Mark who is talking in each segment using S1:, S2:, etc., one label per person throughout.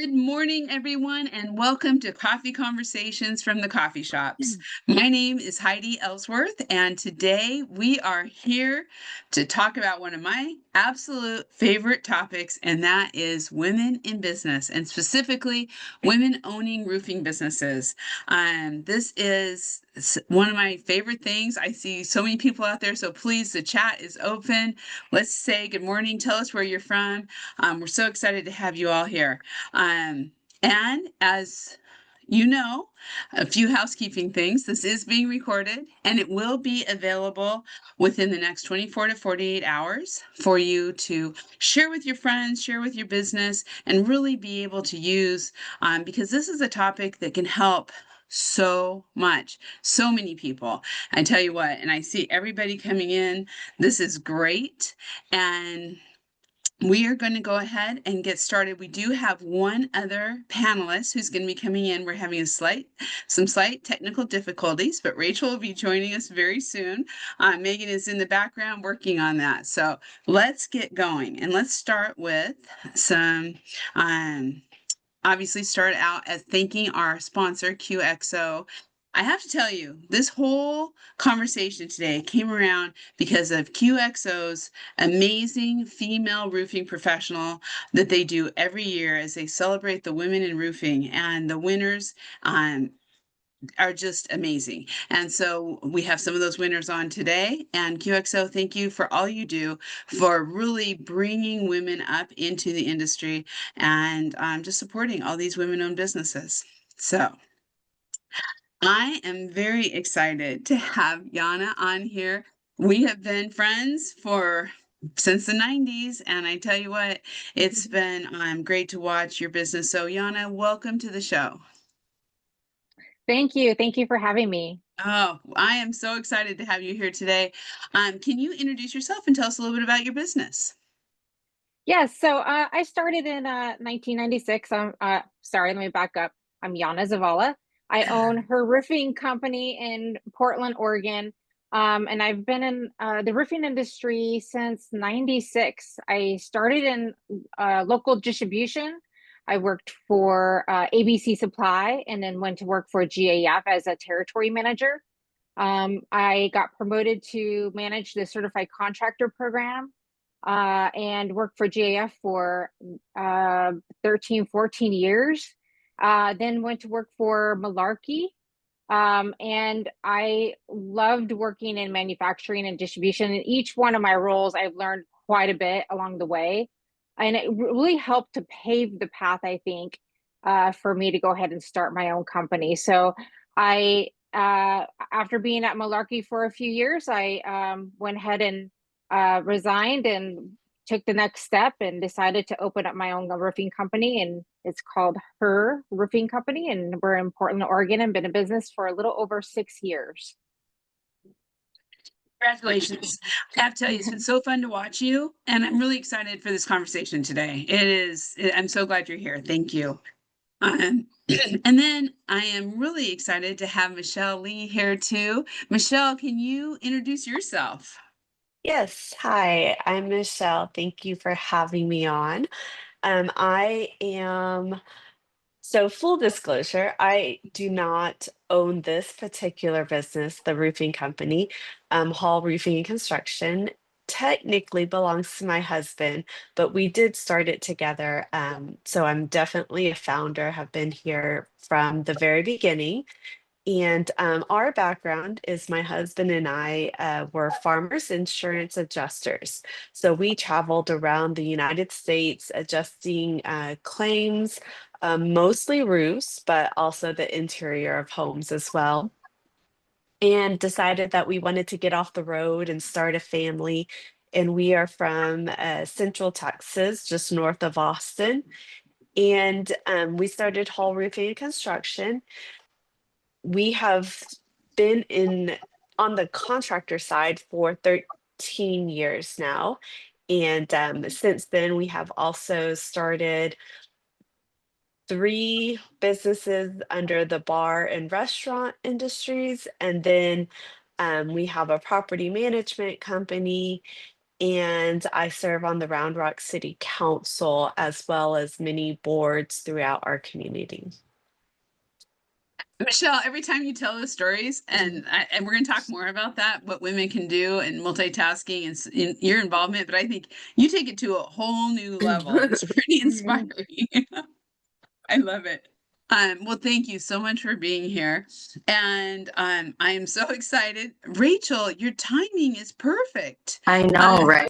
S1: Good morning, everyone, and welcome to Coffee Conversations from the Coffee Shops. My name is Heidi Ellsworth, and today we are here to talk about one of my absolute favorite topics, and that is women in business, and specifically women owning roofing businesses. This is one of my favorite things. I see so many people out there, so please, the chat is open. Let's say good morning. Tell us where you're from. We're so excited to have you all here. And as you know, a few housekeeping things. This is being recorded and it will be available within the next 24 to 48 hours for you to share with your friends, share with your business, and really be able to use because this is a topic that can help so much, so many people. I tell you what, and I see everybody coming in. This is great. And we are going to go ahead and get started. We do have one other panelist who's going to be coming in. We're having some slight technical difficulties, but Rachel will be joining us very soon. Megan is in the background working on that. So let's get going, and let's start with some. Obviously, start out as thanking our sponsor, QXO. I have to tell you, this whole conversation today came around because of QXO's amazing female roofing professional that they do every year as they celebrate the women in roofing. And the winners are just amazing. And so we have some of those winners on today. And QXO, thank you for all you do for really bringing women up into the industry and just supporting all these women-owned businesses. So I am very excited to have Yana on here. We have been friends since the 90s, and I tell you what, it's been great to watch your business. So Yana, welcome to the show.
S2: Thank you. Thank you for having me.
S1: Oh, I am so excited to have you here today. Can you introduce yourself and tell us a little bit about your business?
S2: Yes, so I started in 1996. Sorry, let me back up. I'm Yana Zavala. I own her roofing company in Portland, Oregon. And I've been in the roofing industry since 96. I started in local distribution. I worked for ABC Supply and then went to work for GAF as a territory manager. I got promoted to manage the certified contractor program and worked for GAF for 13, 14 years. Then went to work for Malarkey. And I loved working in manufacturing and distribution. In each one of my roles, I've learned quite a bit along the way. And it really helped to pave the path, I think, for me to go ahead and start my own company. So after being at Malarkey for a few years, I went ahead and resigned and took the next step and decided to open up my own roofing company. And it's called Her Roofing Company. And we're in Portland, Oregon, and been in business for a little over 6 years.
S1: Congratulations. I have to tell you, it's been so fun to watch you, and I'm really excited for this conversation today. I'm so glad you're here. Thank you. And then I am really excited to have Michelle Lee here too. Michelle, can you introduce yourself?
S3: Yes, hi, I'm Michelle. Thank you for having me on. I am, so full disclosure, I do not own this particular business, the roofing company. Hall Roofing and Construction technically belongs to my husband, but we did start it together. So I'm definitely a founder, have been here from the very beginning. And our background is my husband and I were farmers insurance adjusters. So we traveled around the United States adjusting claims, mostly roofs, but also the interior of homes as well. And decided that we wanted to get off the road and start a family. And we are from Central Texas, just north of Austin. And we started Hall Roofing and Construction. We have been in on the contractor side for 13 years now. And since then, we have also started 3 businesses under the bar and restaurant industries. And then we have a property management company and I serve on the Round Rock City Council as well as many boards throughout our community.
S1: Michelle, every time you tell those stories, and we're going to talk more about that, what women can do and multitasking and in your involvement, but I think you take it to a whole new level. It's pretty inspiring. I love it. Well, thank you so much for being here. And I am so excited. Rachel, your timing is perfect.
S4: I know, right?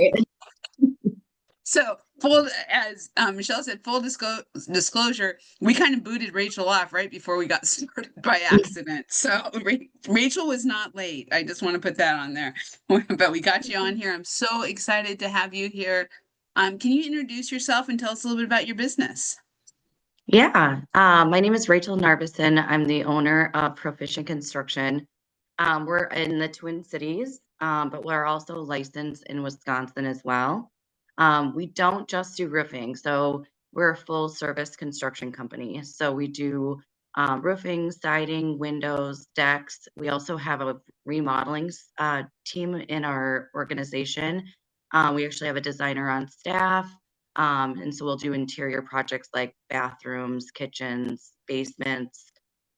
S1: So full, as Michelle said, full disclosure, we kind of booted Rachel off right before we got started by accident. So Rachel was not late. I just want to put that on there. But we got you on here. I'm so excited to have you here. Can you introduce yourself and tell us a little bit about your business?
S4: Yeah. My name is Rachel Narbison. I'm the owner of Proficient Construction. We're in the Twin Cities, but we're also licensed in Wisconsin as well. We don't just do roofing, so we're a full service construction company. So we do roofing, siding, windows, decks. We also have a remodeling team in our organization. We actually have a designer on staff. And so we'll do interior projects like bathrooms, kitchens, basements.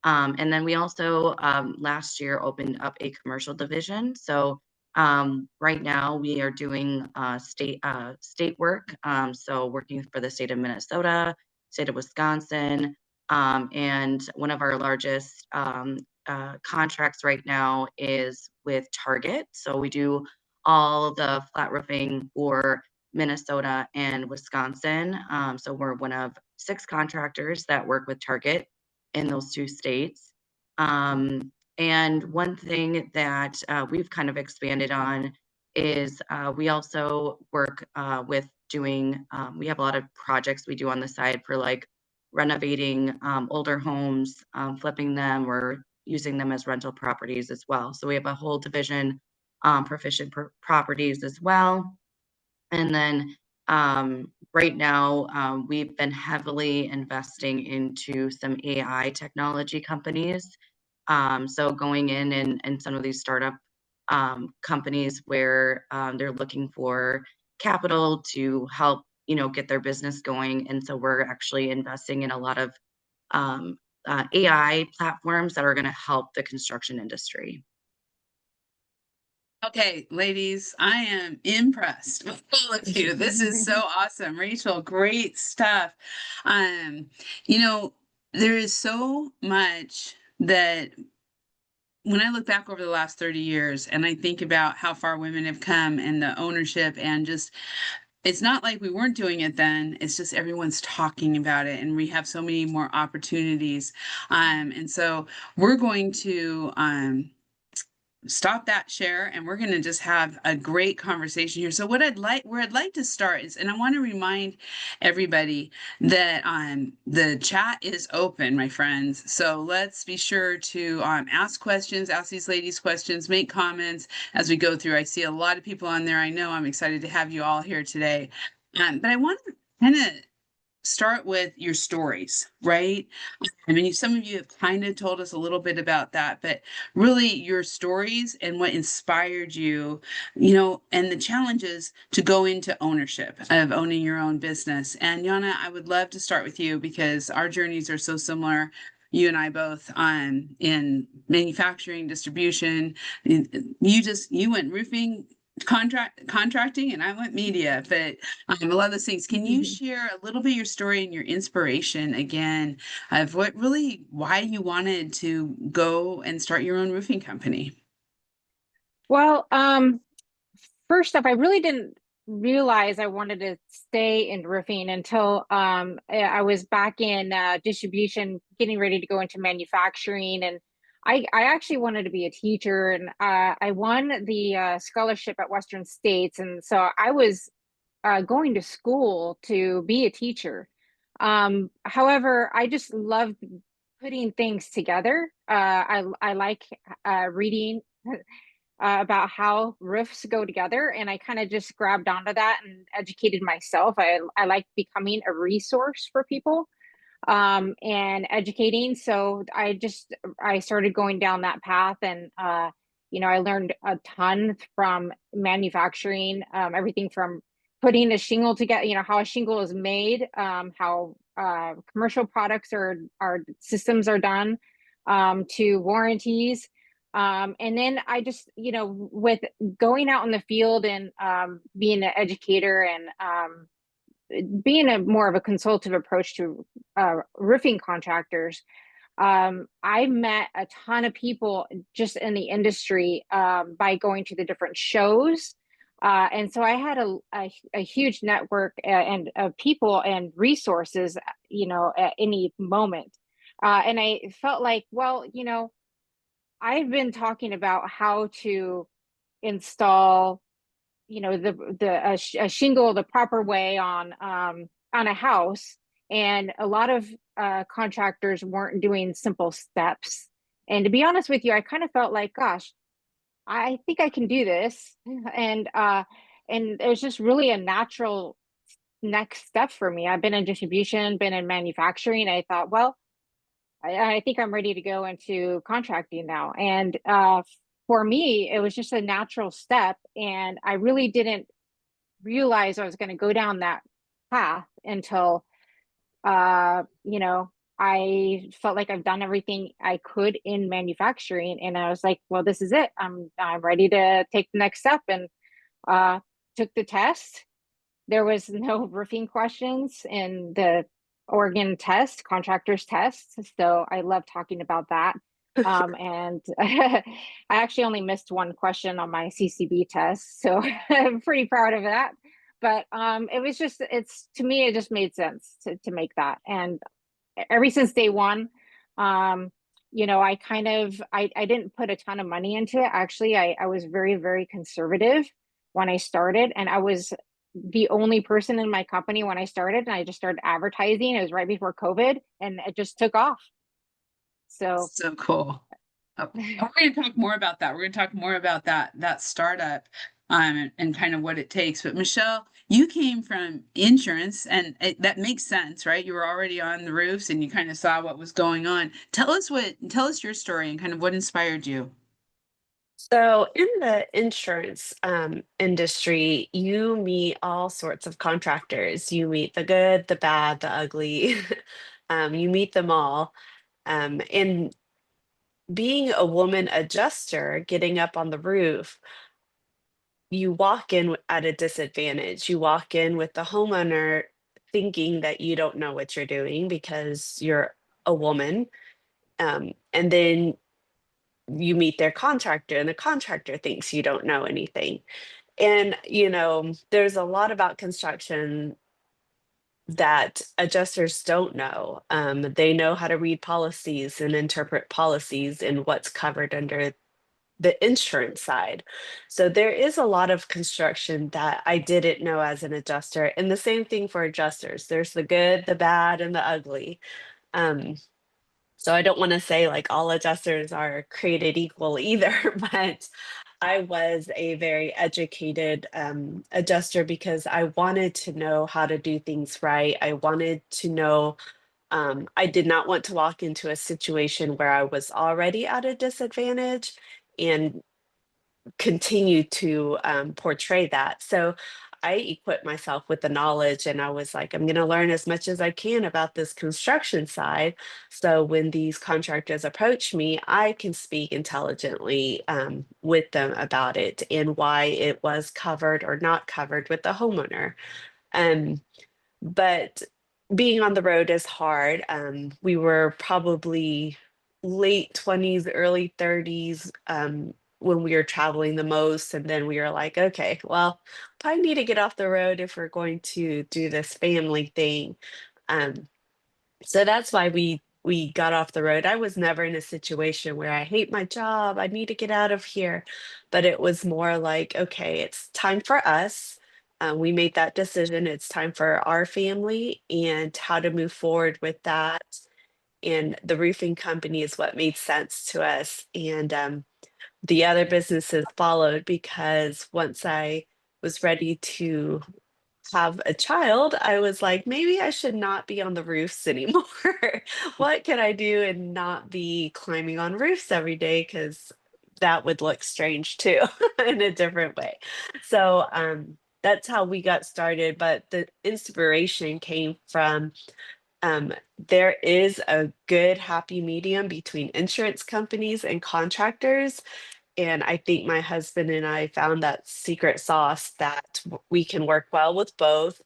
S4: And then we also last year opened up a commercial division. So right now we are doing state work. So working for the state of Minnesota, state of Wisconsin, and one of our largest contracts right now is with Target. So we do all the flat roofing for Minnesota and Wisconsin. So we're one of 6 contractors that work with Target in those 2 states. And one thing that we've kind of expanded on is we also work with doing, we have a lot of projects we do on the side for like renovating older homes, flipping them, or using them as rental properties as well. So we have a whole division, Proficient Properties as well. And then right now, we've been heavily investing into some AI technology companies. So going in and some of these startup companies where they're looking for capital to help, get their business going. And so we're actually investing in a lot of AI platforms that are going to help the construction industry.
S1: Okay, ladies, I am impressed with all of you. This is so awesome. Rachel, great stuff. Um, there is so much that when I look back over the last 30 years and I think about how far women have come and the ownership and just it's not like we weren't doing it then. It's just everyone's talking about it and we have so many more opportunities. And so we're going to stop that share and we're going to just have a great conversation here. So where I'd like to start is, and I want to remind everybody that the chat is open, my friends. So let's be sure to ask questions, ask these ladies questions, make comments as we go through. I see a lot of people on there. I know I'm excited to have you all here today. But I want to kind of start with your stories, right? I mean, some of you have kind of told us a little bit about that, but really your stories and what inspired you, and the challenges to go into ownership of owning your own business. And Yana, I would love to start with you because our journeys are so similar. You and I both in manufacturing, distribution. You went roofing contracting and I went media, but a lot of those things. Can you share a little bit your story and your inspiration again of why you wanted to go and start your own roofing company?
S2: Well, first off, I really didn't realize I wanted to stay in roofing until I was back in distribution, getting ready to go into manufacturing, and I actually wanted to be a teacher, and I won the scholarship at Western States, and so I was going to school to be a teacher. However, I just loved putting things together. I like reading about how roofs go together, and I kind of just grabbed onto that and educated myself. I like becoming a resource for people and educating. So I started going down that path, and I learned a ton from manufacturing, everything from putting a shingle together, how a shingle is made, how commercial products are systems are done, to warranties. And then I just, with going out in the field and being an educator and being a more of a consultative approach to roofing contractors, I met a ton of people just in the industry by going to the different shows. And so I had a huge network and of people and resources, at any moment. And I felt like, well, I've been talking about how to install, a shingle the proper way on a house, and a lot of contractors weren't doing simple steps. And to be honest with you, I kind of felt like, gosh, I think I can do this, and it was just really a natural next step for me. I've been in distribution, been in manufacturing. I thought, well, I think I'm ready to go into contracting now. And for me, it was just a natural step. And I really didn't realize I was going to go down that path until, I felt like I've done everything I could in manufacturing. And I was like, well, this is it. I'm ready to take the next step, and took the test. There was no roofing questions in the Oregon test, contractors test. So I love talking about that. And I actually only missed one question on my CCB test, so I'm pretty proud of that. But it was just, to me, it just made sense to make that. And ever since day one, I didn't put a ton of money into it. Actually, I was very, very conservative when I started, and I was the only person in my company when I started, and I just started advertising. It was right before COVID, and it just took off. So
S1: cool. And we're going to talk more about that. We're going to talk more about that startup, and kind of what it takes. But Michelle, you came from insurance, and that makes sense, right? You were already on the roofs, and you kind of saw what was going on. Tell us your story and kind of what inspired you.
S3: So, in the insurance industry, you meet all sorts of contractors. You meet the good, the bad, the ugly. You meet them all. And being a woman adjuster, getting up on the roof, you walk in at a disadvantage. You walk in with the homeowner thinking that you don't know what you're doing because you're a woman. And then you meet their contractor, and the contractor thinks you don't know anything. And, there's a lot about construction that adjusters don't know. They know how to read policies and interpret policies and what's covered under the insurance side. So there is a lot of construction that I didn't know as an adjuster. And the same thing for adjusters. There's the good, the bad, and the ugly. Um, so I don't want to say like all adjusters are created equal either, but I was a very educated adjuster because I wanted to know how to do things right. I wanted to know, I did not want to walk into a situation where I was already at a disadvantage and continue to portray that. So I equipped myself with the knowledge, and I was like, I'm going to learn as much as I can about this construction side. So when these contractors approach me, I can speak intelligently with them about it and why it was covered or not covered with the homeowner. Um, but being on the road is hard. We were probably late 20s, early 30s when we were traveling the most. And then we were like, okay, well, probably need to get off the road if we're going to do this family thing. Um, so that's why we got off the road. I was never in a situation where I hate my job, I need to get out of here. But it was more like, okay, it's time for us. We made that decision. It's time for our family and how to move forward with that. And the roofing company is what made sense to us. And the other businesses followed because once I was ready to have a child, I was like, maybe I should not be on the roofs anymore. What can I do and not be climbing on roofs every day? Because that would look strange too in a different way. So that's how we got started. But the inspiration came from there is a good happy medium between insurance companies and contractors. And I think my husband and I found that secret sauce that we can work well with both.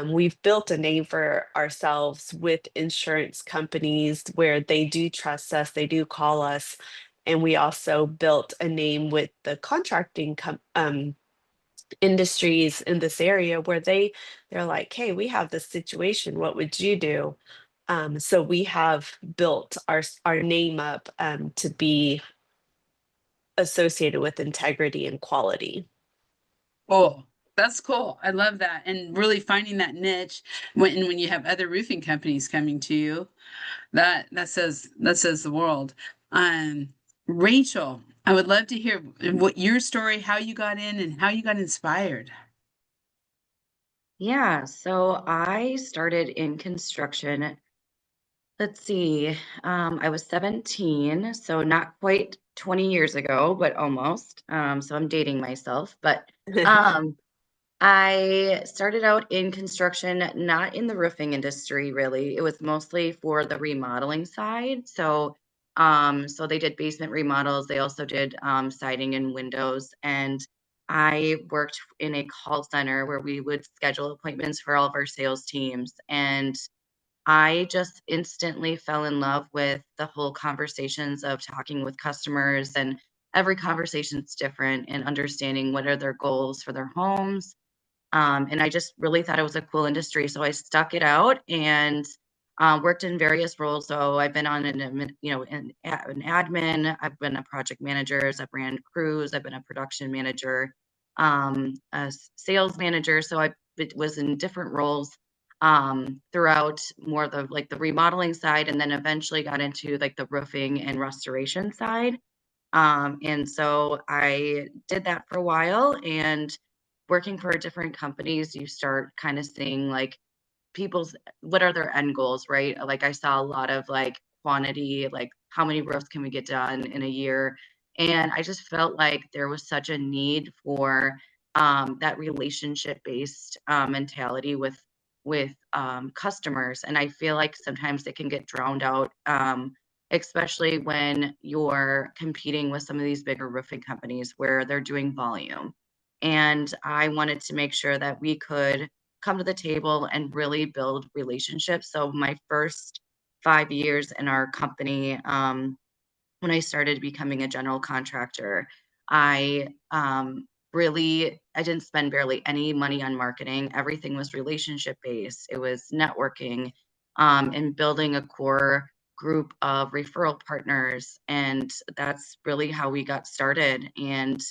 S3: We've built a name for ourselves with insurance companies where they do trust us, they do call us. And we also built a name with the contracting industries in this area where they're like, hey, we have this situation, what would you do? So we have built our name up to be associated with integrity and quality.
S1: Oh, that's cool. I love that. And really finding that niche when you have other roofing companies coming to you, that says the world. Rachel, I would love to hear what your story, how you got in and how you got inspired.
S4: Yeah, so I started in construction. Let's see, I was 17, so not quite 20 years ago, but almost. So I'm dating myself, but um, I started out in construction, not in the roofing industry, really. It was mostly for the remodeling side. So they did basement remodels. They also did siding and windows. And I worked in a call center where we would schedule appointments for all of our sales teams. And I just instantly fell in love with the whole conversations of talking with customers, and every conversation's different, and understanding what are their goals for their homes. And I just really thought it was a cool industry. So I stuck it out and worked in various roles. So I've been on an admin, I've been a project manager, I've ran crews, I've been a production manager, sales manager. So was in different roles throughout more of the remodeling side, and then eventually got into like the roofing and restoration side. And so I did that for a while, and working for different companies, you start kind of seeing like what are their end goals, right? Like I saw a lot of like quantity, like how many roofs can we get done in a year? And I just felt like there was such a need for that relationship based mentality with customers. And I feel like sometimes it can get drowned out, especially when you're competing with some of these bigger roofing companies where they're doing volume. And I wanted to make sure that we could come to the table and really build relationships. So my first 5 years in our company, when I started becoming a general contractor, I I didn't spend barely any money on marketing. Everything was relationship based. It was networking, and building a core group of referral partners. And that's really how we got started. And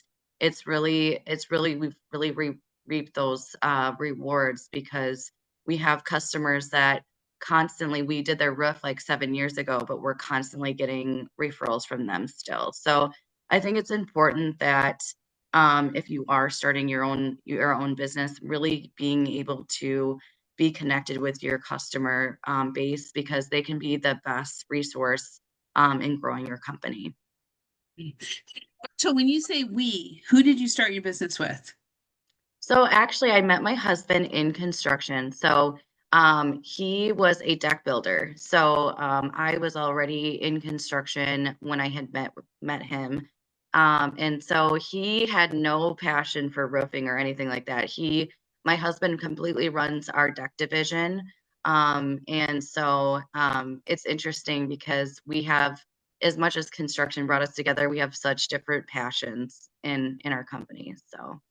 S4: we've really reaped those rewards, because we have customers that constantly, we did their roof like 7 years ago, but we're constantly getting referrals from them still. So I think it's important that if you are starting your own business, really being able to be connected with your customer base, because they can be the best resource in growing your company.
S1: So when you say we, who did you start your business with?
S4: So actually, I met my husband in construction. So he was a deck builder. So I was already in construction when I had met him. And so he had no passion for roofing or anything like that. My husband completely runs our deck division. And so it's interesting because we have, as much as construction brought us together, we have such different passions in our company. So.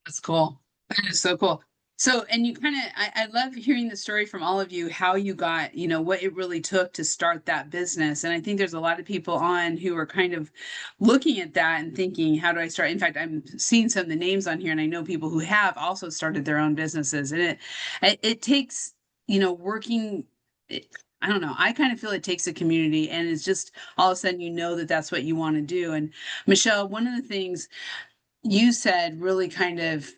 S1: That's cool. That is so cool. So, and you kind of, I love hearing the story from all of you, how you got, what it really took to start that business. And I think there's a lot of people on who are kind of looking at that and thinking, how do I start? In fact, I'm seeing some of the names on here, and I know people who have also started their own businesses. And it takes, working. I don't know. I kind of feel it takes a community, and it's just all of a sudden, that's what you want to do. And Michelle, one of the things you said really kind of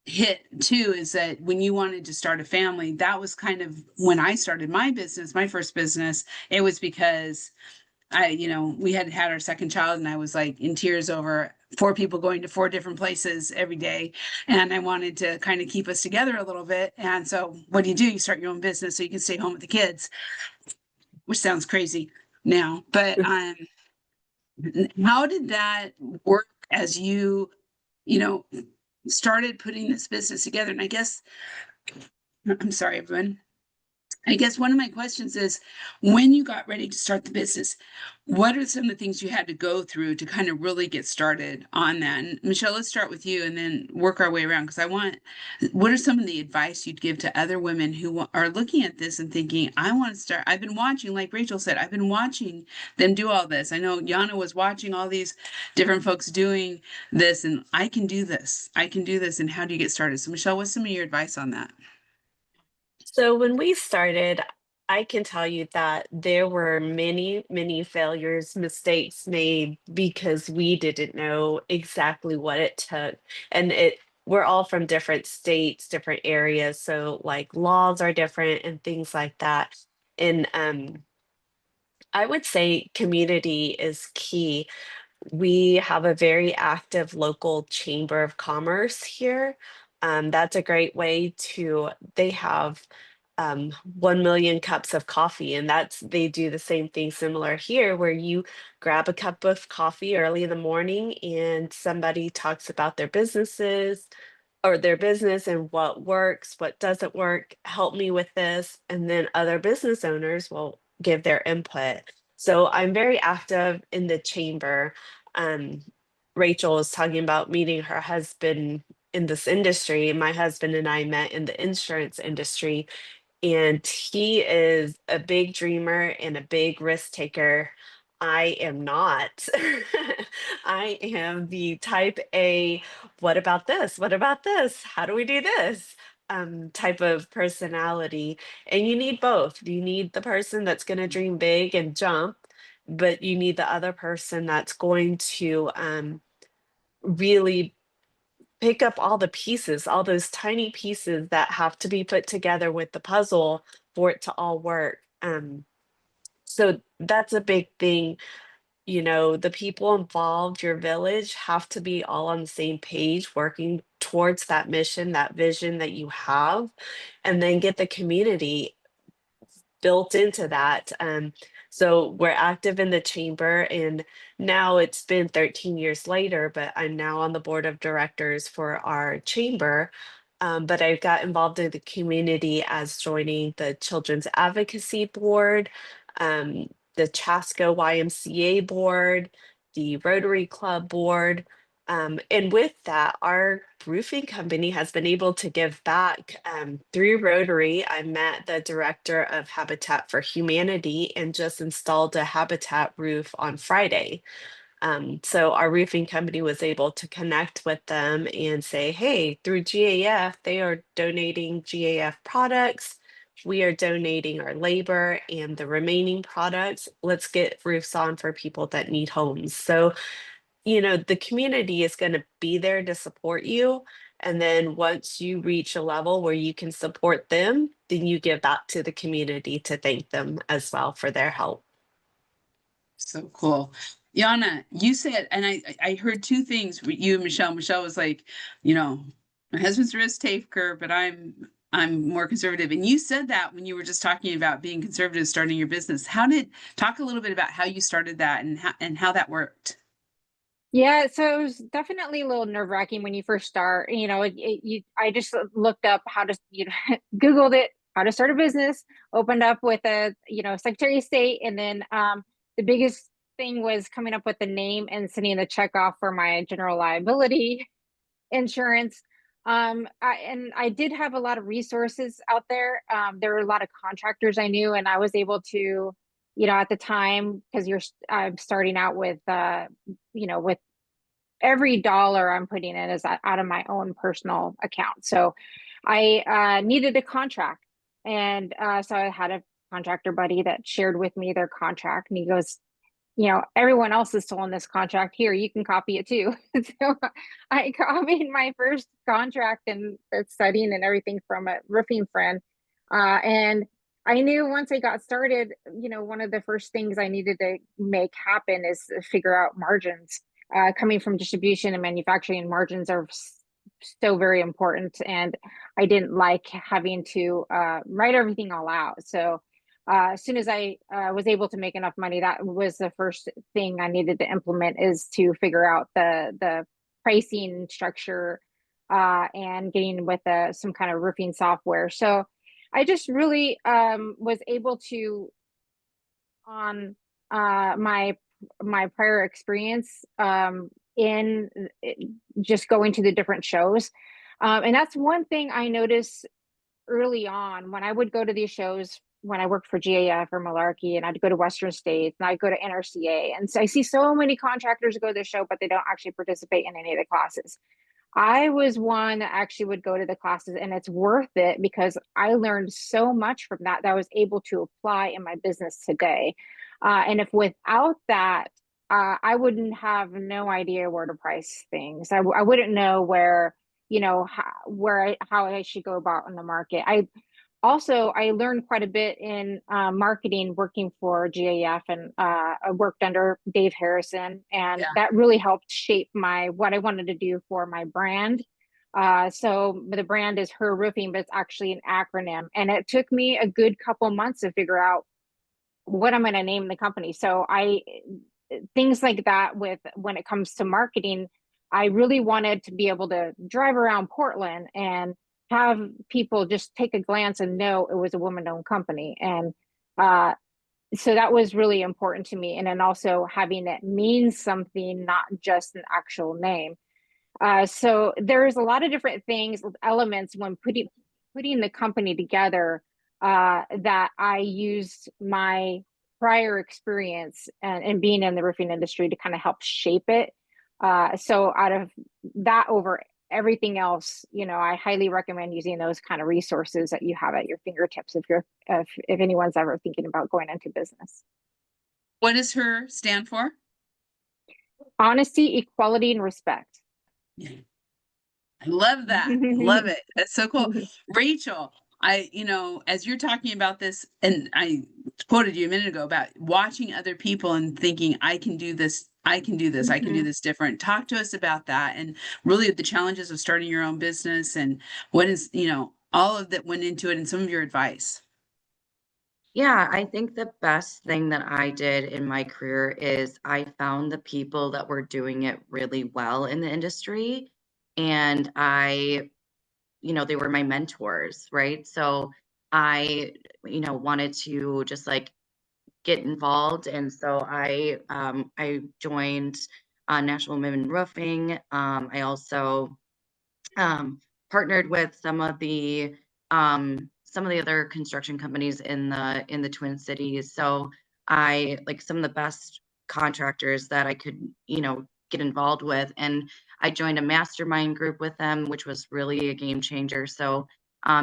S1: hit too is that when you wanted to start a family, that was kind of when I started my business, my first business. It was because we had had our second child and I was like in tears over 4 people going to 4 different places every day. And I wanted to kind of keep us together a little bit. And so what do? You start your own business so you can stay home with the kids, which sounds crazy now, but, how did that work as you know, started putting this business together? And I guess, I'm sorry, everyone. I guess one of my questions is, when you got ready to start the business, what are some of the things you had to go through to kind of really get started on that? And Michelle, let's start with you and then work our way around, because what are some of the advice you'd give to other women who are looking at this and thinking, I want to start? I've been watching, like Rachel said, I've been watching them do all this. I know Yana was watching all these different folks doing this, and I can do this. I can do this. And how do you get started? So Michelle, what's some of your advice on that?
S3: So when we started, I can tell you that there were many, many failures, mistakes made because we didn't know exactly what it took. And we're all from different states, different areas. So like laws are different and things like that. And I would say community is key. We have a very active local chamber of commerce here. That's a great way they have 1 million cups of coffee, and they do the same thing similar here, where you grab a cup of coffee early in the morning and somebody talks about their businesses or their business and what works, what doesn't work, help me with this. And then other business owners will give their input. So I'm very active in the chamber. Um, Rachel was talking about meeting her husband in this industry. My husband and I met in the insurance industry, and he is a big dreamer and a big risk taker. I am not. I am the type A, what about this? What about this? How do we do this? Type of personality. And you need both. You need the person that's going to dream big and jump, but you need the other person that's going to really pick up all the pieces, all those tiny pieces that have to be put together with the puzzle for it to all work. So that's a big thing. The people involved, your village, have to be all on the same page, working towards that mission, that vision that you have, and then get the community built into that. So we're active in the chamber, and now it's been 13 years later, but I'm now on the board of directors for our chamber. But I got involved in the community as joining the Children's Advocacy Board, the Chaska YMCA board, the Rotary Club board. And with that, our roofing company has been able to give back. Through Rotary, I met the director of Habitat for Humanity and just installed a habitat roof on Friday. So our roofing company was able to connect with them and say, hey, through GAF, they are donating GAF products. We are donating our labor and the remaining products. Let's get roofs on for people that need homes. So the community is going to be there to support you. And then once you reach a level where you can support them, then you give back to the community to thank them as well for their help.
S1: So cool. Yana, you said, and I heard two things with you and Michelle. Michelle was like, my husband's a risk taker, but I'm more conservative. And you said that when you were just talking about being conservative, starting your business. Talk a little bit about how you started that and how that worked.
S2: Yeah, so it was definitely a little nerve-wracking when you first start. I just looked up how to, Googled it, how to start a business, opened up with a, Secretary of State, and then the biggest thing was coming up with the name and sending the check off for my general liability insurance. I did have a lot of resources out there. There were a lot of contractors I knew, and I was able to, at the time, because I'm starting out with, with every dollar I'm putting in is out of my own personal account. So I needed a contract. And so I had a contractor buddy that shared with me their contract. And he goes, everyone else is still in this contract. Here, you can copy it too. So I copied my first contract and studying and everything from a roofing friend. And I knew once I got started, one of the first things I needed to make happen is figure out margins. Coming from distribution and manufacturing, margins are so very important, and I didn't like having to write everything all out. So as soon as I was able to make enough money, that was the first thing I needed to implement, is to figure out the pricing structure and getting with some kind of roofing software. So I just really was able to, on my prior experience in just going to the different shows. And that's one thing I noticed early on when I would go to these shows when I worked for GAF or Malarkey, and I'd go to Western States and I'd go to NRCA. And so I see so many contractors go to the show, but they don't actually participate in any of the classes. I was one that actually would go to the classes, and it's worth it because I learned so much from that I was able to apply in my business today. And if without that, I wouldn't have no idea where to price things. I wouldn't know where, how I should go about in the market. I learned quite a bit in marketing working for GAF, and I worked under Dave Harrison, and
S1: Yeah.
S2: that really helped shape what I wanted to do for my brand. So the brand is Her Roofing, but it's actually an acronym, and it took me a good couple months to figure out what I'm going to name the company. So things like that, when it comes to marketing, I really wanted to be able to drive around Portland and have people just take a glance and know it was a woman-owned company. And so that was really important to me. And then also having it mean something, not just an actual name. So there's a lot of different things, elements when putting the company together that I used my prior experience and being in the roofing industry to kind of help shape it. So out of that, over everything else, I highly recommend using those kind of resources that you have at your fingertips if anyone's ever thinking about going into business.
S1: What does HER stand for?
S2: Honesty, equality, and respect.
S1: Yeah. I love that. Love it. That's so cool. Rachel, as you're talking about this, and I quoted you a minute ago about watching other people and thinking, I can do this, I can do this, I can do this different. Talk to us about that, and really the challenges of starting your own business, and what is, all of that went into it, and some of your advice.
S4: Yeah, I think the best thing that I did in my career is I found the people that were doing it really well in the industry, and they were my mentors, right? So I, wanted to just like get involved, and so I joined National Women Roofing. I also partnered with some of the other construction companies in the Twin Cities. So I like some of the best contractors that I could, get involved with. And I joined a mastermind group with them, which was really a game changer. So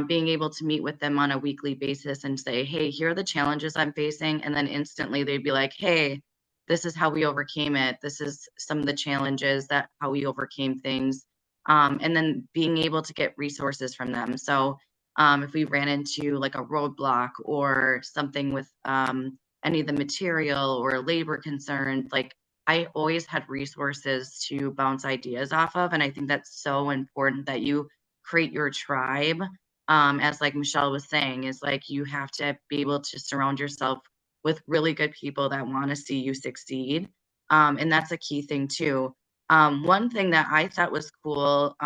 S4: being able to meet with them on a weekly basis and say, hey, here are the challenges I'm facing. And then instantly they'd be like, hey, this is how we overcame it. This is some of the challenges how we overcame things. And then being able to get resources from them. So if we ran into like a roadblock or something with any of the material or labor concerns, like I always had resources to bounce ideas off of. And I think that's so important that you create your tribe. As like Michelle was saying, is like you have to be able to surround yourself with really good people that want to see you succeed. And that's a key thing too. One thing that I thought was cool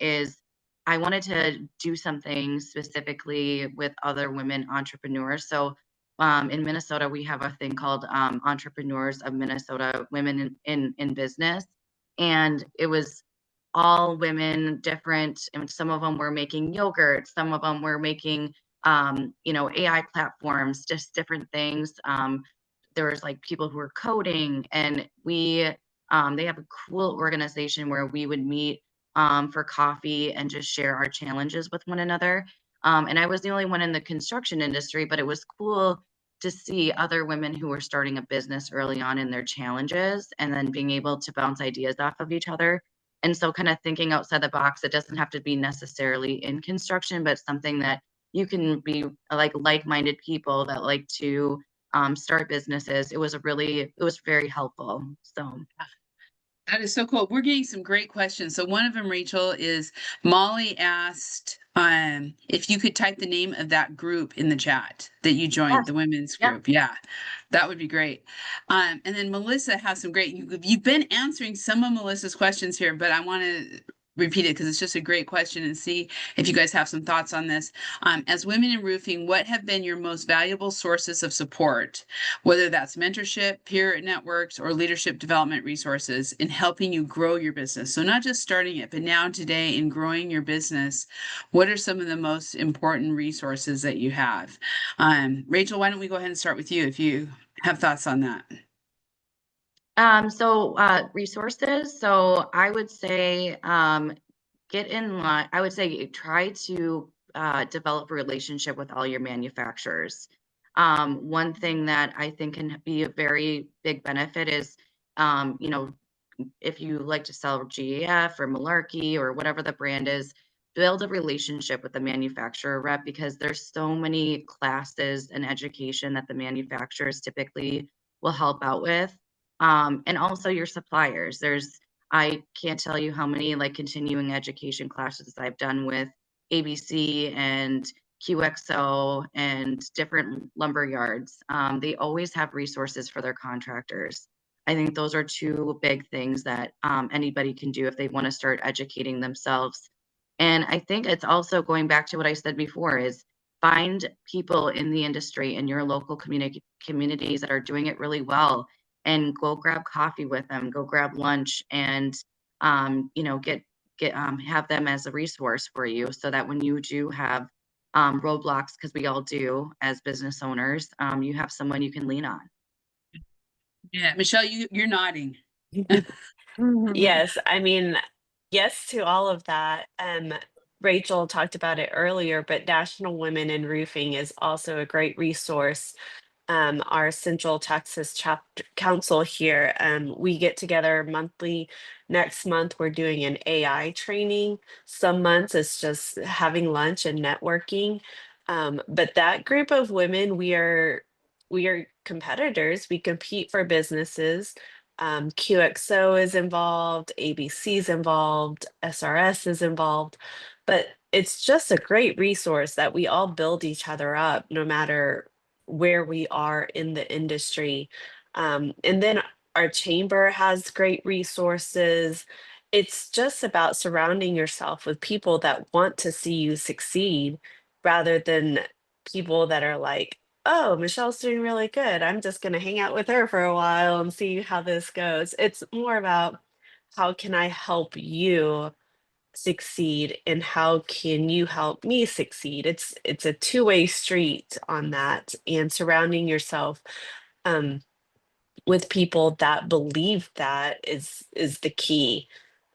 S4: is I wanted to do something specifically with other women entrepreneurs. So in Minnesota, we have a thing called Entrepreneurs of Minnesota, Women in Business. And it was all women, different, and some of them were making yogurt, some of them were making, AI platforms, just different things. There was like people who were coding, and they have a cool organization where we would meet for coffee and just share our challenges with one another. And I was the only one in the construction industry, but it was cool to see other women who were starting a business early on in their challenges and then being able to bounce ideas off of each other. And so kind of thinking outside the box, it doesn't have to be necessarily in construction, but something that you can be like-minded people that like to start businesses. It was very helpful. So
S1: That is so cool. We're getting some great questions. So one of them, Rachel, is Molly asked if you could type the name of that group in the chat that you joined, the women's
S4: Yeah.
S1: group. Yeah, that would be great. And then Melissa has some great, you've been answering some of Melissa's questions here, but I want to repeat it because it's just a great question and see if you guys have some thoughts on this. As women in roofing, what have been your most valuable sources of support, whether that's mentorship, peer networks, or leadership development resources in helping you grow your business? So not just starting it, but now today in growing your business, what are some of the most important resources that you have? Rachel, why don't we go ahead and start with you if you have thoughts on that?
S4: Resources. So I would say get in line. I would say try to develop a relationship with all your manufacturers. One thing that I think can be a very big benefit is, if you like to sell GAF or Malarkey or whatever the brand is, build a relationship with the manufacturer rep, because there's so many classes and education that the manufacturers typically will help out with. And also your suppliers. I can't tell you how many continuing education classes I've done with ABC and QXO and different lumber yards. They always have resources for their contractors. I think those are two big things that anybody can do if they want to start educating themselves. And I think it's also going back to what I said before, is find people in the industry in your local communities that are doing it really well, and go grab coffee with them, go grab lunch, and have them as a resource for you, so that when you do have roadblocks, because we all do as business owners, you have someone you can lean on.
S1: Yeah, Michelle, you're nodding.
S3: Yes, I mean, yes to all of that. Rachel talked about it earlier, but National Women in Roofing is also a great resource. Our Central Texas chapter council here, we get together monthly. Next month, we're doing an AI training. Some months it's just having lunch and networking. But that group of women, we are competitors. We compete for businesses. QXO is involved, ABC is involved, SRS is involved, but it's just a great resource that we all build each other up no matter where we are in the industry. And then our chamber has great resources. It's just about surrounding yourself with people that want to see you succeed rather than people that are like, oh, Michelle's doing really good. I'm just going to hang out with her for a while and see how this goes. It's more about how can I help you succeed and how can you help me succeed. It's a two-way street on that, and surrounding yourself um with people that believe that is the key.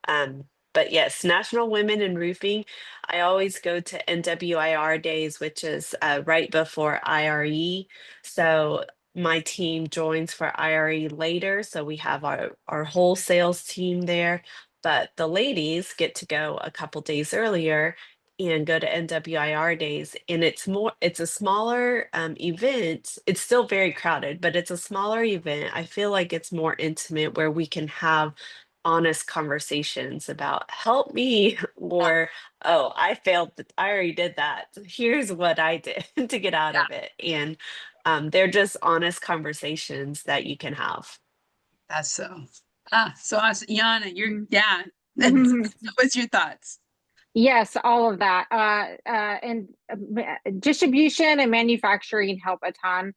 S3: um, but yes, National Women in Roofing. I always go to NWIR days, which is right before IRE. So my team joins for IRE later. So we have our whole sales team there. But the ladies get to go a couple days earlier and go to NWIR days. And it's a smaller event. It's still very crowded, but it's a smaller event. I feel like it's more intimate, where we can have honest conversations about help me or oh, I failed, I already did that, here's what I did to get out of it. And they're just honest conversations that you can have.
S1: That's so awesome. Yana, what's your thoughts?
S2: Yes, all of that. And distribution and manufacturing help a ton.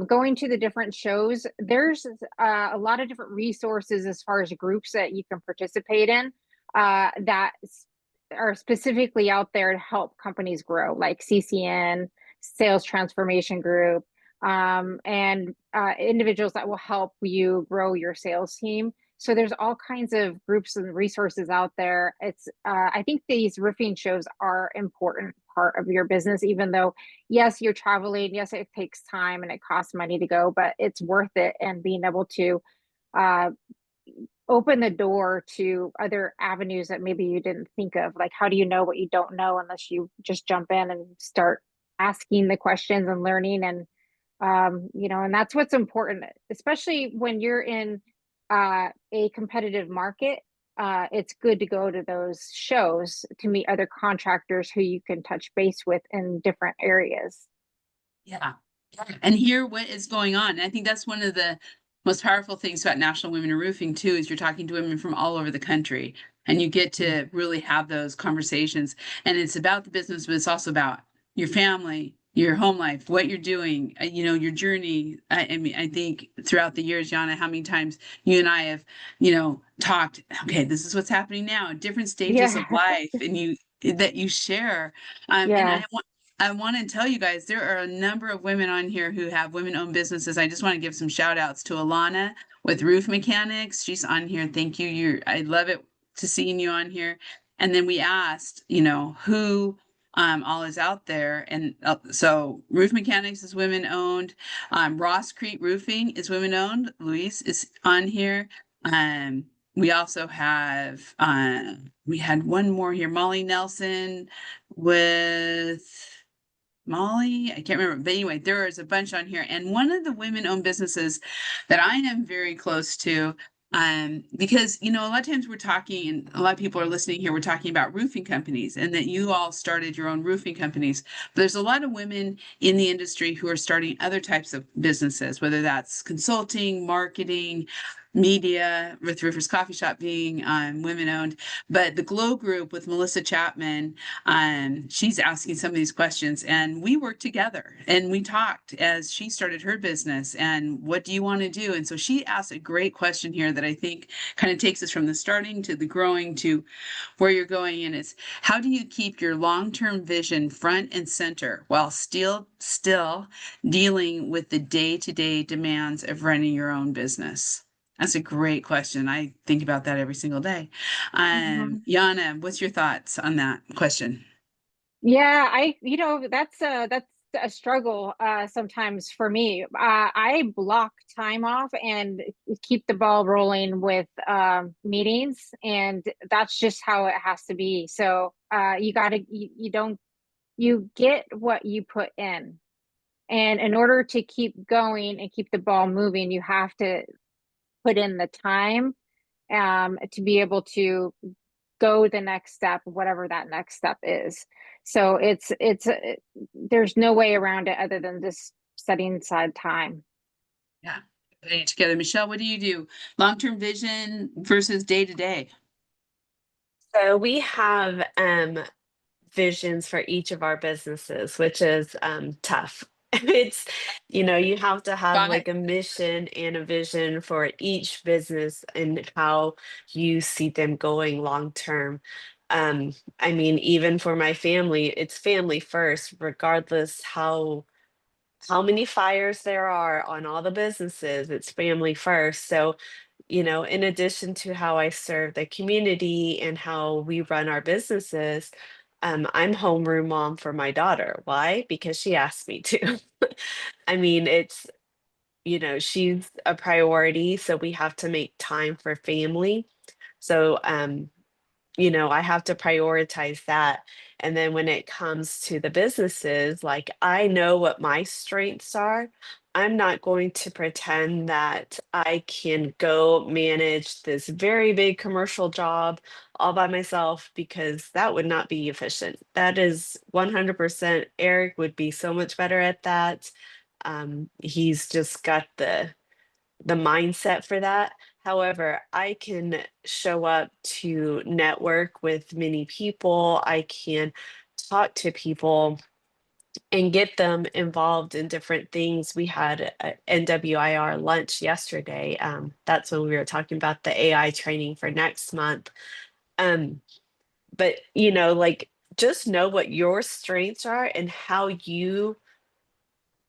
S2: Going to the different shows, there's a lot of different resources as far as groups that you can participate in that are specifically out there to help companies grow, like CCN, Sales Transformation Group, and individuals that will help you grow your sales team. So there's all kinds of groups and resources out there. It's I think these roofing shows are important part of your business, even though yes, you're traveling, yes, it takes time and it costs money to go, but it's worth it. And being able to open the door to other avenues that maybe you didn't think of. Like, how do you know what you don't know unless you just jump in and start asking the questions and learning? And and that's what's important, especially when you're in a competitive market. It's good to go to those shows to meet other contractors who you can touch base with in different areas.
S1: Yeah. And hear what is going on. And I think that's one of the most powerful things about National Women in Roofing too, is you're talking to women from all over the country and you get to really have those conversations. And it's about the business, but it's also about your family, your home life, what you're doing, your journey. I mean, I think throughout the years, Yana, how many times you and I have, talked, okay, this is what's happening now, different stages of
S2: Yeah.
S1: life, and that you share. And
S2: Yeah.
S1: I want to tell you guys, there are a number of women on here who have women-owned businesses. I just want to give some shout outs to Alana with Roof Mechanics. She's on here. Thank you. I love it to seeing you on here. And then we asked, who all is out there. And so Roof Mechanics is women owned. Ross Creek Roofing is women owned. Luis is on here. We also have, we had one more here, Molly Nelson with Molly, I can't remember, but anyway, there is a bunch on here. And one of the women-owned businesses that I am very close to, because a lot of times we're talking, and a lot of people are listening here, we're talking about roofing companies, and that you all started your own roofing companies. But there's a lot of women in the industry who are starting other types of businesses, whether that's consulting, marketing, media, with Roofers Coffee Shop being women owned. But the Glow Group with Melissa Chapman, she's asking some of these questions, and we worked together and we talked as she started her business and what do you want to do? And so she asked a great question here that I think kind of takes us from the starting to the growing to where you're going. And it's, how do you keep your long-term vision front and center while still dealing with the day-to-day demands of running your own business? That's a great question. I think about that every single day. Yana, what's your thoughts on that question?
S2: Yeah, that's a struggle sometimes for me. I block time off and keep the ball rolling with meetings, and that's just how it has to be. So you get what you put in. And in order to keep going and keep the ball moving, you have to put in the time to be able to go the next step, whatever that next step is. So there's no way around it other than just setting aside time.
S1: Yeah, putting it together. Michelle, what do you do? Long-term vision versus day-to-day.
S3: So we have visions for each of our businesses, which is tough. It's, you have to have
S1: Got
S3: like
S1: it.
S3: a mission and a vision for each business and how you see them going long term. I mean, even for my family, it's family first, regardless how many fires there are on all the businesses, it's family first. So, in addition to how I serve the community and how we run our businesses, I'm homeroom mom for my daughter. Why? Because she asked me to. I mean, she's a priority, so we have to make time for family. So, I have to prioritize that. And then when it comes to the businesses, like I know what my strengths are. I'm not going to pretend that I can go manage this very big commercial job all by myself because that would not be efficient. That is 100% Eric would be so much better at that. He's just got the mindset for that. However, I can show up to network with many people. I can talk to people and get them involved in different things. We had a NWIR lunch yesterday. That's when we were talking about the AI training for next month. But like just know what your strengths are and how you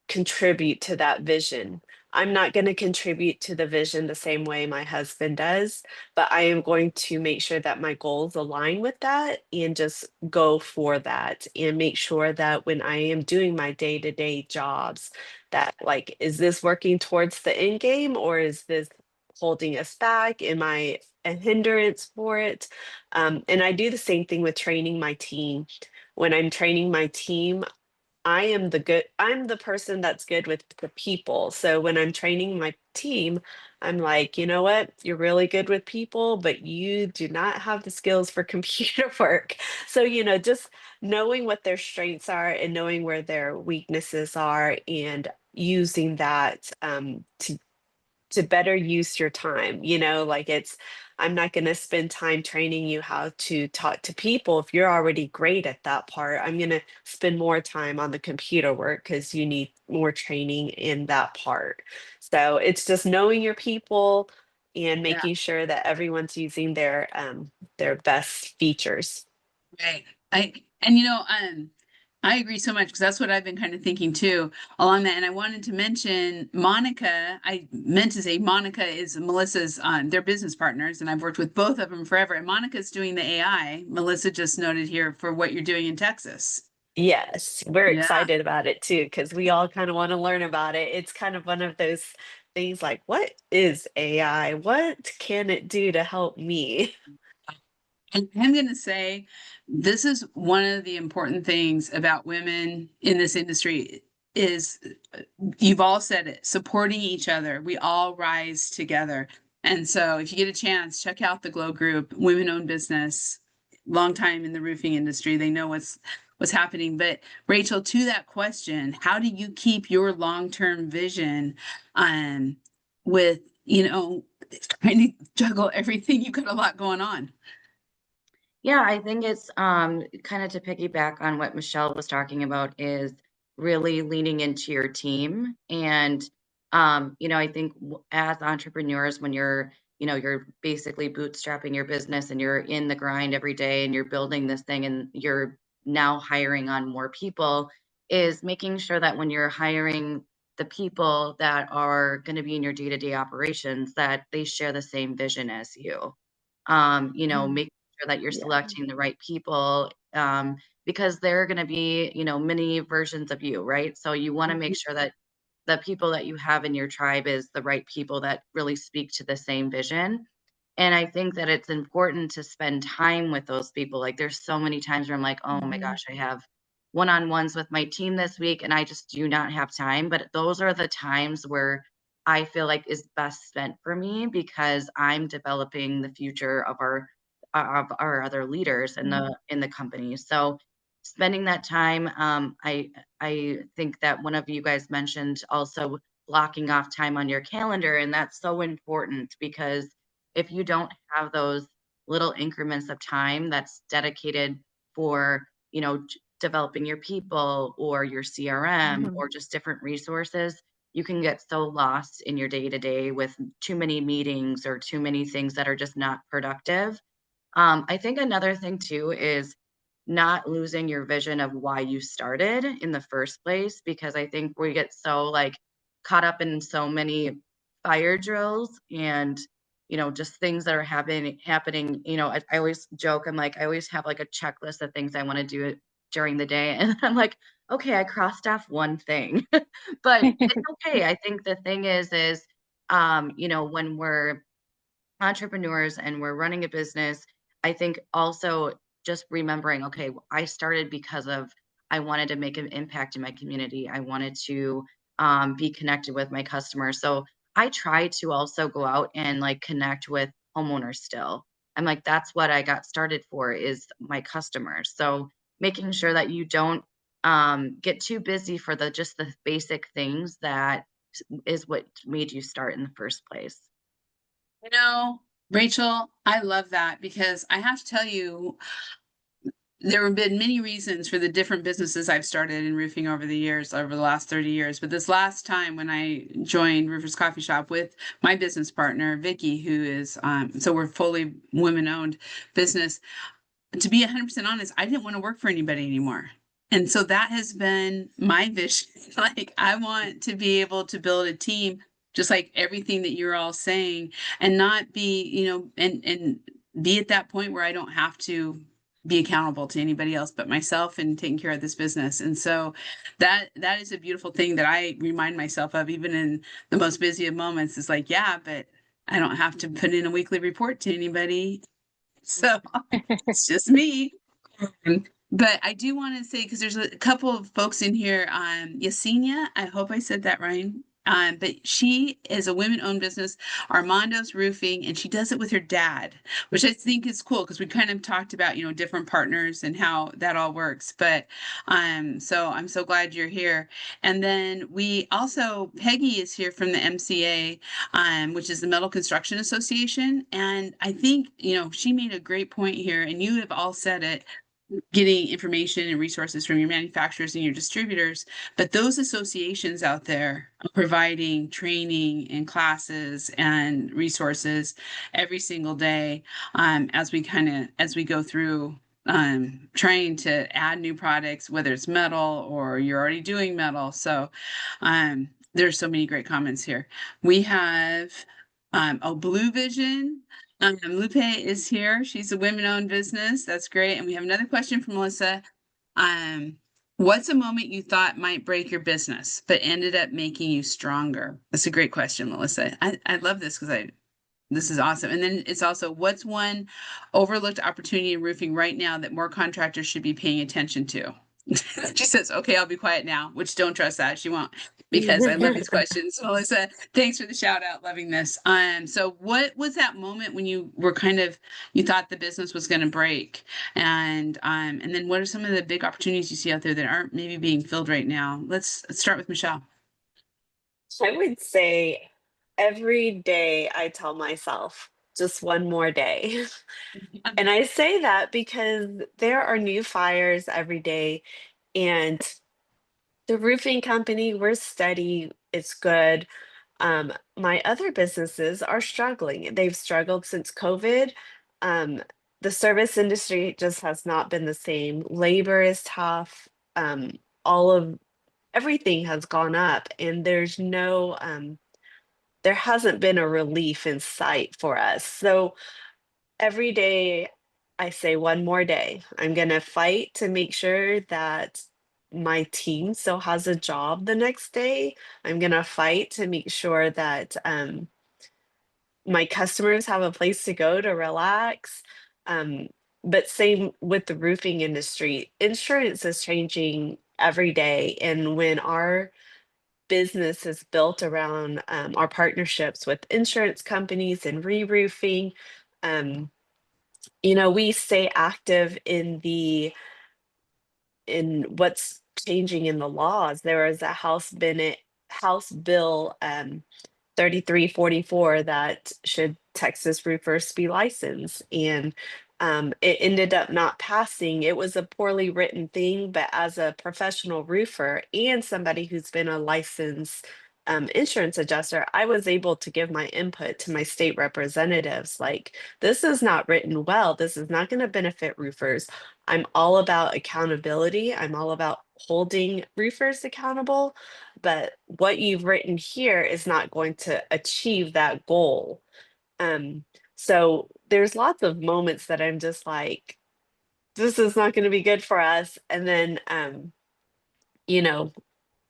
S3: contribute to that vision. I'm not going to contribute to the vision the same way my husband does, but I am going to make sure that my goals align with that and just go for that and make sure that when I am doing my day-to-day jobs, that like, is this working towards the end game or is this holding us back? Am I a hindrance for it? And I do the same thing with training my team. When I'm training my team, I'm the person that's good with the people. So when I'm training my team, I'm like, you know what? You're really good with people, but you do not have the skills for computer work. So, just knowing what their strengths are and knowing where their weaknesses are and using that to better use your time, like I'm not going to spend time training you how to talk to people if you're already great at that part. I'm going to spend more time on the computer work because you need more training in that part. So it's just knowing your people and
S1: Yeah.
S3: making sure that everyone's using their best features.
S1: Right. I agree so much because that's what I've been kind of thinking too along that. And I wanted to mention Monica. I meant to say Monica is Melissa's, they're business partners, and I've worked with both of them forever. And Monica's doing the AI. Melissa just noted here for what you're doing in Texas.
S3: Yes, we're
S1: Yeah.
S3: excited about it too because we all kind of want to learn about it. It's kind of one of those things like, what is AI? What can it do to help me?
S1: And I'm going to say this is one of the important things about women in this industry is you've all said it, supporting each other. We all rise together. And so if you get a chance, check out the Glow Group, women-owned business, long time in the roofing industry. They know what's happening. But Rachel, to that question, how do you keep your long-term vision with, trying to juggle everything? You've got a lot going on.
S4: Yeah, I think it's kind of to piggyback on what Michelle was talking about is really leaning into your team. And I think as entrepreneurs, when you're basically bootstrapping your business and you're in the grind every day and you're building this thing and you're now hiring on more people, is making sure that when you're hiring the people that are going to be in your day-to-day operations, that they share the same vision as you. Make sure that you're
S2: Yeah.
S4: selecting the right people, because they're going to be, many versions of you, right? So you want to make sure that the people that you have in your tribe is the right people that really speak to the same vision. And I think that it's important to spend time with those people. Like there's so many times where I'm like, oh my gosh, I have one-on-ones with my team this week and I just do not have time. But those are the times where I feel like is best spent for me because I'm developing the future of our other leaders in the company. So spending that time, I think that one of you guys mentioned also blocking off time on your calendar, and that's so important because if you don't have those little increments of time that's dedicated for, developing your people or your CRM or just different resources, you can get so lost in your day to day with too many meetings or too many things that are just not productive. I think another thing too is not losing your vision of why you started in the first place, because I think we get so like caught up in so many fire drills and just things that are happening. I always joke, I'm like, I always have like a checklist of things I want to do during the day. And I'm like, okay, I crossed off one thing, but it's okay. I think the thing is, when we're entrepreneurs and we're running a business, I think also just remembering, okay, I started because of I wanted to make an impact in my community. I wanted to be connected with my customers. So I try to also go out and like connect with homeowners still. I'm like, that's what I got started for is my customers. So making sure that you don't get too busy for just the basic things that is what made you start in the first place.
S1: Rachel, I love that because I have to tell you, there have been many reasons for the different businesses I've started in roofing over the years, over the last 30 years. But this last time when I joined Roofers Coffee Shop with my business partner, Vicky, who is, so we're fully women-owned business. To be 100% honest, I didn't want to work for anybody anymore. And so that has been my vision. Like, I want to be able to build a team, just like everything that you're all saying, and not be, and be at that point where I don't have to be accountable to anybody else but myself and taking care of this business. And so that is a beautiful thing that I remind myself of, even in the most busy of moments, is like, yeah, but I don't have to put in a weekly report to anybody. So it's just me. But I do want to say, because there's a couple of folks in here, Yesenia, I hope I said that right. But she is a women-owned business, Armando's Roofing, and she does it with her dad, which I think is cool because we kind of talked about, different partners and how that all works. But so I'm so glad you're here. And then we also, Peggy is here from the MCA, which is the Metal Construction Association. And I think, she made a great point here, and you have all said it, getting information and resources from your manufacturers and your distributors, but those associations out there are providing training and classes and resources every single day, as we go through trying to add new products, whether it's metal or you're already doing metal. So there's so many great comments here. We have Blue Vision. Lupe is here. She's a women-owned business. That's great. And we have another question from Melissa. What's a moment you thought might break your business, but ended up making you stronger? That's a great question, Melissa. I love this because this is awesome. And then it's also, what's one overlooked opportunity in roofing right now that more contractors should be paying attention to? She says, okay, I'll be quiet now, which don't trust that. She won't, because I love these questions. Melissa, thanks for the shout out. Loving this. So what was that moment when you were you thought the business was going to break? And then what are some of the big opportunities you see out there that aren't maybe being filled right now? Let's start with Michelle.
S3: I would say every day I tell myself just one more day. And I say that because there are new fires every day, and the roofing company, we're steady, it's good. My other businesses are struggling. They've struggled since COVID. Um, the service industry just has not been the same. Labor is tough. All of everything has gone up, and there hasn't been a relief in sight for us. So every day I say one more day. I'm going to fight to make sure that my team still has a job the next day. I'm going to fight to make sure that my customers have a place to go to relax. But same with the roofing industry. Insurance is changing every day. And when our business is built around our partnerships with insurance companies and re-roofing, we stay active in what's changing in the laws. There is a House Bill 3344 that should Texas roofers be licensed, and it ended up not passing. It was a poorly written thing, but as a professional roofer and somebody who's been a licensed insurance adjuster, I was able to give my input to my state representatives. Like, this is not written well. This is not going to benefit roofers. I'm all about accountability. I'm all about holding roofers accountable, but what you've written here is not going to achieve that goal. So there's lots of moments that I'm just like, this is not going to be good for us. And then, you know,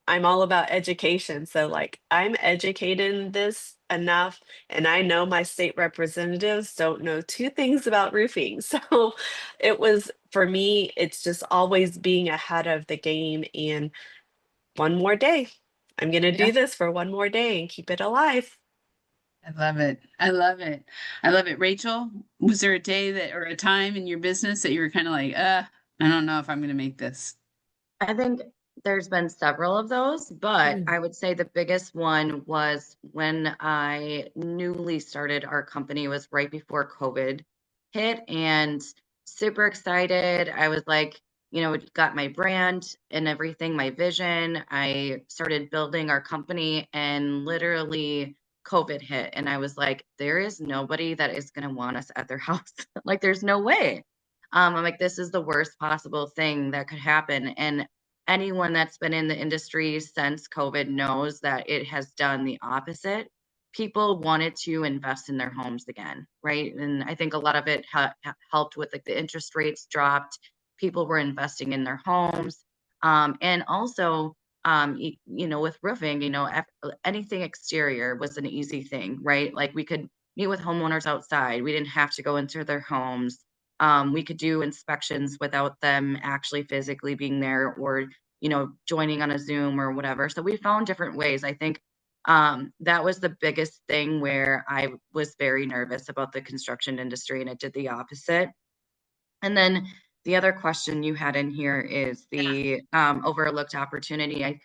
S3: I'm all about education. So like, I'm educated in this enough, and I know my state representatives don't know two things about roofing. So it was, for me, it's just always being ahead of the game, and one more day. I'm going to
S1: Yeah.
S3: do this for one more day and keep it alive.
S1: I love it. I love it. I love it. Rachel, was there a day or a time in your business that you were kind of like, I don't know if I'm going to make this?
S4: I think there's been several of those, but
S3: Mm.
S4: I would say the biggest one was when I newly started our company. Was right before COVID hit, and super excited. I was like, got my brand and everything, my vision. I started building our company, and literally COVID hit, and I was like, there is nobody that is going to want us at their house. Like, there's no way. I'm like, this is the worst possible thing that could happen. And anyone that's been in the industry since COVID knows that it has done the opposite. People wanted to invest in their homes again, right? And I think a lot of it helped with, like, the interest rates dropped. People were investing in their homes. And also, with roofing, anything exterior was an easy thing, right? Like, we could meet with homeowners outside. We didn't have to go into their homes. We could do inspections without them actually physically being there, or, joining on a Zoom or whatever. So we found different ways. I think that was the biggest thing where I was very nervous about the construction industry, and it did the opposite. And then the other question you had in here is the overlooked opportunity.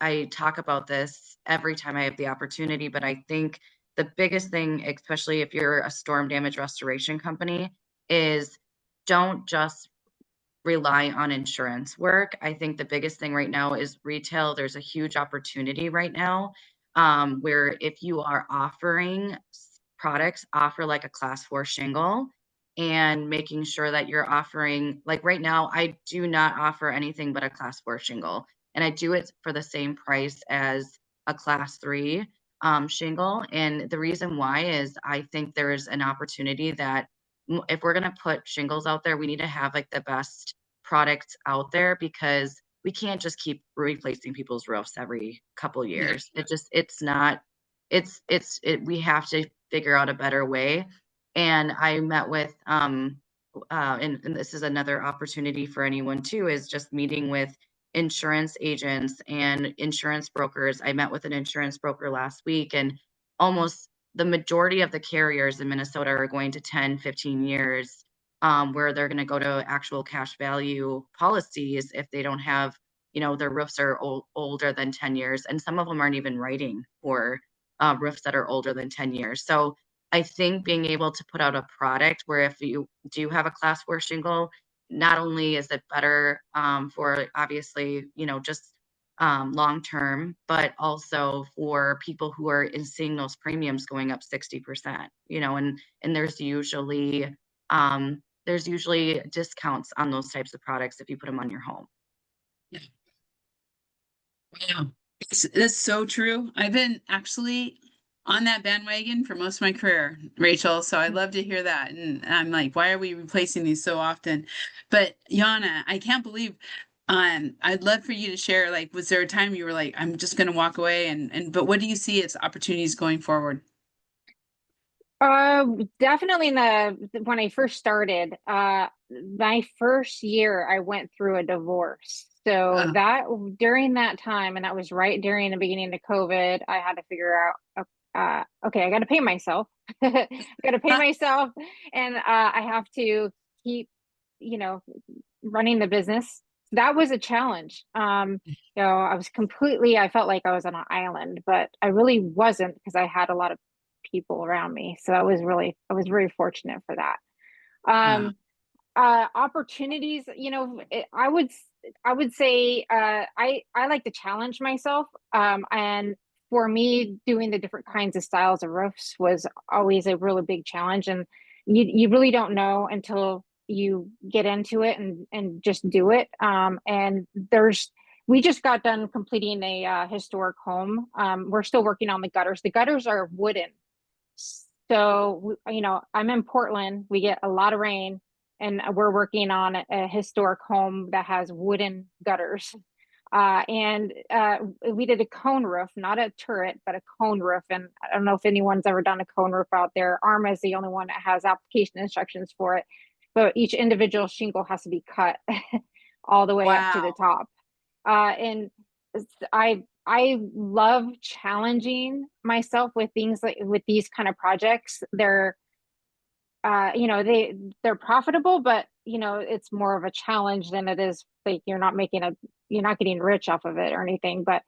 S4: I talk about this every time I have the opportunity, but I think the biggest thing, especially if you're a storm damage restoration company, is don't just rely on insurance work. I think the biggest thing right now is retail. There's a huge opportunity right now, where if you are offering products, offer like a class 4 shingle, and making sure that you're offering, like right now, I do not offer anything but a class 4 shingle, and I do it for the same price as a class 3 shingle. And the reason why is I think there's an opportunity that if we're going to put shingles out there, we need to have like the best products out there, because we can't just keep replacing people's roofs every couple
S1: Yeah.
S4: years. It's not, we have to figure out a better way. And I met with, and this is another opportunity for anyone too, is just meeting with insurance agents and insurance brokers. I met with an insurance broker last week, and almost the majority of the carriers in Minnesota are going to 10, 15 years, where they're going to go to actual cash value policies if they don't have, their roofs are older than 10 years. And some of them aren't even writing for roofs that are older than 10 years. So I think being able to put out a product where if you do have a class 4 shingle, not only is it better for obviously, just long term, but also for people who are seeing those premiums going up 60%, and there's usually discounts on those types of products if you put them on your home.
S1: Wow. That's so true. I've been actually on that bandwagon for most of my career, Rachel. So I love to hear that. And I'm like, why are we replacing these so often? But Yana, I can't believe, I'd love for you to share, like, was there a time you were like, I'm just going to walk away, but what do you see as opportunities going forward?
S2: Definitely when I first started, my first year I went through a divorce. So that during that time, and that was right during the beginning of COVID, I had to figure out, okay, I got to pay myself. I got to pay myself, and I have to keep, running the business. That was a challenge. I felt like I was on an island, but I really wasn't, because I had a lot of people around me. So I was very fortunate for that. Opportunities, I would say, I like to challenge myself. And for me, doing the different kinds of styles of roofs was always a really big challenge. And you really don't know until you get into it and just do it. And we just got done completing a historic home. We're still working on the gutters. The gutters are wooden. So, I'm in Portland. We get a lot of rain, and we're working on a historic home that has wooden gutters. And we did a cone roof, not a turret, but a cone roof. And I don't know if anyone's ever done a cone roof out there. ARMA is the only one that has application instructions for it, but each individual shingle has to be cut all the way up to the top. And I love challenging myself with things with these kind of projects. They're they're profitable, but it's more of a challenge than it is like you're not getting rich off of it or anything. But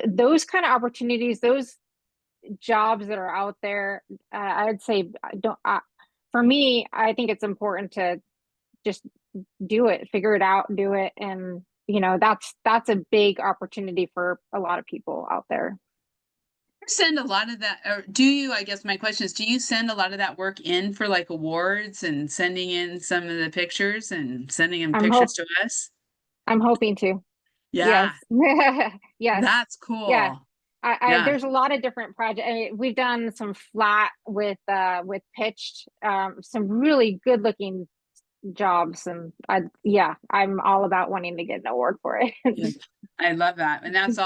S2: those kind of opportunities, those jobs that are out there, I'd say for me, I think it's important to just do it, figure it out, do it. And that's a big opportunity for a lot of people out there.
S1: Send a lot of that, or do you, I guess my question is, do you send a lot of that work in for like awards and sending in some of the pictures and sending them pictures to us?
S2: I'm hoping to.
S1: Yeah.
S2: Yes. Yes.
S1: That's cool.
S2: Yeah.
S1: Yeah.
S2: There's a lot of different projects. We've done some flat with pitched, some really good looking jobs, and I'm all about wanting to get an award for it.
S1: I love that. And that's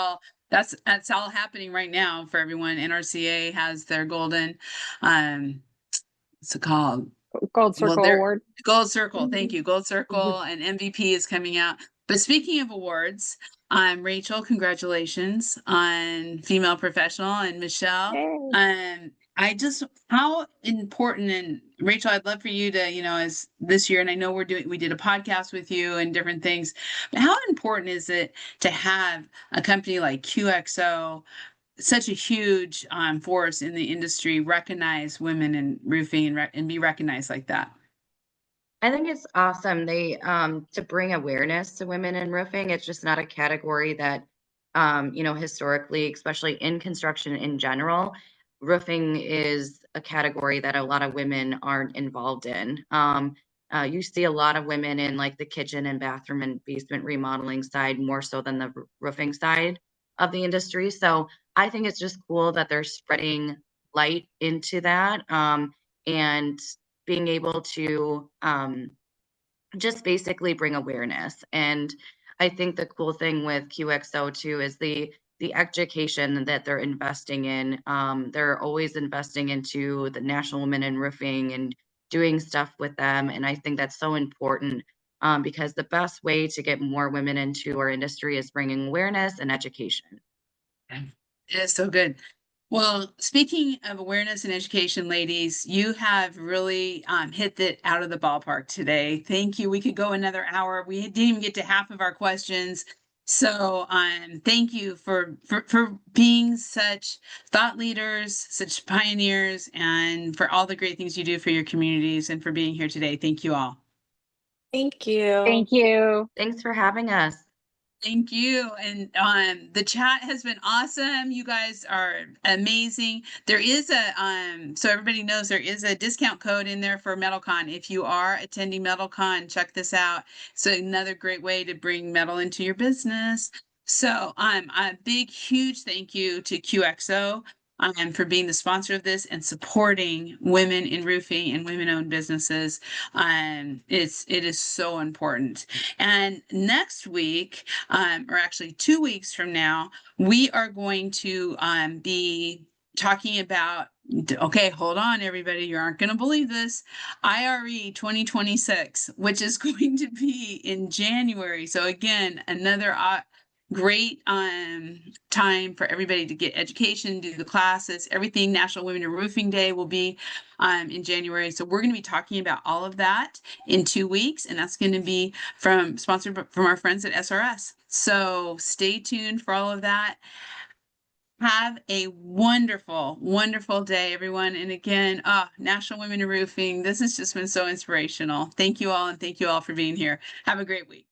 S1: that's all happening right now for everyone. NRCA has their golden, what's it called?
S2: Gold
S1: Well,
S2: Circle
S1: they're
S2: Award.
S1: Gold Circle. Thank
S2: Mhm.
S1: you. Gold Circle and MVP is coming out. But speaking of awards, Rachel, congratulations on Female Professional, and Michelle.
S2: Yay.
S1: I just, how important, and Rachel, I'd love for you to, as this year, and I know we did a podcast with you and different things, but how important is it to have a company like QXO, such a huge force in the industry, recognize women in roofing and be recognized like that?
S4: I think it's awesome. They to bring awareness to women in roofing. It's just not a category that historically, especially in construction in general, roofing is a category that a lot of women aren't involved in. You see a lot of women in like the kitchen and bathroom and basement remodeling side more so than the roofing side of the industry. So I think it's just cool that they're spreading light into that, and being able to just basically bring awareness. And I think the cool thing with QXO too is the education that they're investing in. They're always investing into the National Women in Roofing and doing stuff with them. And I think that's so important, because the best way to get more women into our industry is bringing awareness and education.
S1: It is so good. Well, speaking of awareness and education, ladies, you have really hit it out of the ballpark today. Thank you. We could go another hour. We didn't even get to half of our questions. So thank you for being such thought leaders, such pioneers, and for all the great things you do for your communities, and for being here today. Thank you all.
S3: Thank you.
S2: Thank you.
S4: Thanks for having us.
S1: Thank you. And the chat has been awesome. You guys are amazing. There is so everybody knows, there is a discount code in there for MetalCon. If you are attending MetalCon, check this out. So another great way to bring metal into your business. So a big, huge thank you to QXO for being the sponsor of this and supporting women in roofing and women-owned businesses. It is so important. And next week, or actually 2 weeks from now, we are going to be talking about, okay, hold on, everybody, you aren't going to believe this, IRE 2026, which is going to be in January. So again, another great time for everybody to get education, do the classes, everything. National Women in Roofing Day will be in January. So we're going to be talking about all of that in 2 weeks, and that's going to be sponsored from our friends at SRS. So stay tuned for all of that. Have a wonderful, wonderful day, everyone. And again, National Women in Roofing, this has just been so inspirational. Thank you all, and thank you all for being here. Have a great week.